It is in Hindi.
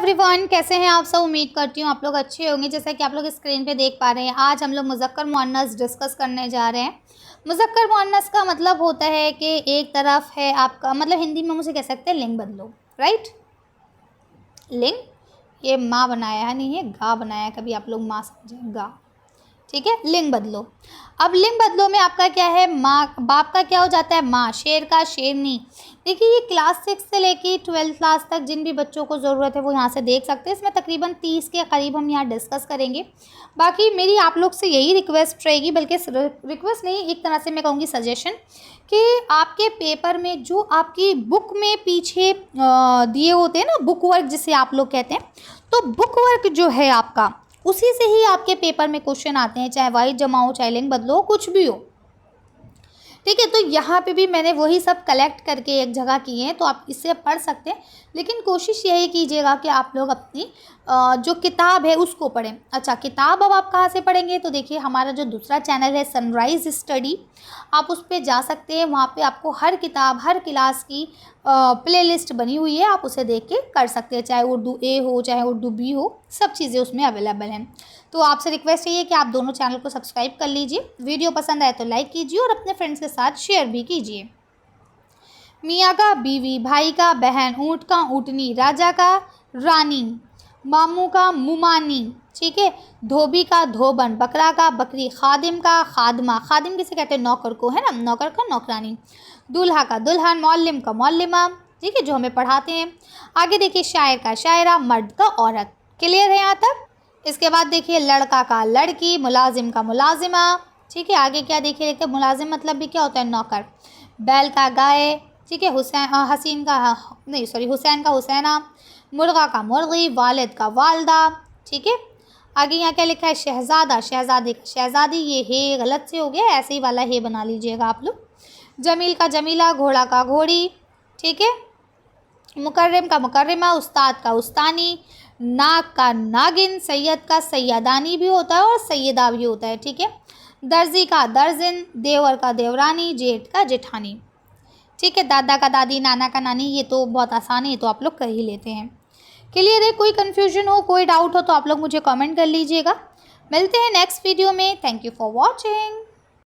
एवरीवन, कैसे हैं आप सब। उम्मीद करती हूँ आप लोग अच्छे होंगे। जैसा कि आप लोग स्क्रीन पे देख पा रहे हैं, आज हम लोग मुज़क्कर मुअन्नस डिस्कस करने जा रहे हैं। मुज़क्कर मुअन्नस का मतलब होता है कि एक तरफ है आपका, मतलब हिंदी में हम उसे कह सकते हैं लिंग बदलो, राइट। लिंग, ये माँ बनाया है, नहीं है गा बनाया है, कभी आप लोग माँ समझें, गा, ठीक है। लिंग बदलो। अब लिंग बदलो में आपका क्या है, माँ बाप का क्या हो जाता है, माँ। शेर का शेरनी। देखिए ये क्लास 6 से लेके 12th क्लास तक जिन भी बच्चों को ज़रूरत है वो यहाँ से देख सकते हैं। इसमें तकरीबन 30 के करीब हम यहाँ डिस्कस करेंगे। बाकी मेरी आप लोग से यही रिक्वेस्ट रहेगी, बल्कि रिक्वेस्ट नहीं, एक तरह से मैं कहूँगी सजेशन, कि आपके पेपर में जो आपकी बुक में पीछे दिए होते हैं ना, बुक वर्क जिसे आप लोग कहते हैं, तो बुक वर्क जो है आपका, उसी से ही आपके पेपर में क्वेश्चन आते हैं, चाहे वाइज जमा हो, चाहे लिंग बदलो, कुछ भी हो, ठीक है। तो यहाँ पे भी मैंने वही सब कलेक्ट करके एक जगह किए हैं, तो आप इससे पढ़ सकते हैं। लेकिन कोशिश यही कीजिएगा कि आप लोग अपनी जो किताब है उसको पढ़ें। अच्छा, किताब अब आप कहाँ से पढ़ेंगे, तो देखिए हमारा जो दूसरा चैनल है सनराइज़ स्टडी, आप उस पर जा सकते हैं। वहाँ पे आपको हर किताब, हर क्लास की प्लेलिस्ट बनी हुई है, आप उसे देख के कर सकते हैं। चाहे उर्दू ए हो, चाहे उर्दू बी हो, सब चीज़ें उसमें अवेलेबल हैं। तो आपसे रिक्वेस्ट यही है कि आप दोनों चैनल को सब्सक्राइब कर लीजिए। वीडियो पसंद आए तो लाइक कीजिए और अपने फ्रेंड्स के साथ शेयर भी कीजिए। मियाँ का बीवी, भाई का बहन, ऊँट का ऊँटनी, राजा का रानी, मामू का मुमानी, ठीक है। धोबी का धोबन, बकरा का बकरी, खादिम का खादमा, खादिम किसे कहते हैं, नौकर को, है ना, नौकर का नौकरानी, दूल्हा का दुल्हन, मौल्लिम का मौल्लिमा, ठीक है, जो हमें पढ़ाते हैं। आगे देखिए शायर का शायरा, मर्द का औरत। क्लियर है यहाँ तक। इसके बाद देखिए लड़का का लड़की, मुलाजिम का मुलाजिमा, ठीक है। आगे क्या देखिए, देखते मुलाजिम मतलब भी क्या होता है, नौकर। बैल का गाय, ठीक है। हुसैन का हुसैना, मुर्गा का मुर्गी, वालिद का वालदा, ठीक है। आगे यहाँ क्या लिखा है, शहज़ादा, शहज़ादी का शहज़ादी, ये हे गलत से हो गया, ऐसे ही वाला हे बना लीजिएगा आप लोग। जमील का जमीला, घोड़ा का घोड़ी, ठीक है। मुकर्रम का मुकर्रमा, उस्ताद का उस्तानी, नाग का नागिन, सैयद का सैयदानी भी होता है और सैयदा भी होता है, ठीक है। दर्जी का दर्जन, देवर का देवरानी, जेठ का जेठानी, ठीक है। दादा का दादी, नाना का नानी, ये तो बहुत आसान है, ये तो आप लोग कर ही लेते हैं। क्लियर है। कोई कन्फ्यूजन हो, कोई डाउट हो तो आप लोग मुझे कमेंट कर लीजिएगा। मिलते हैं नेक्स्ट वीडियो में। Thank you for watching.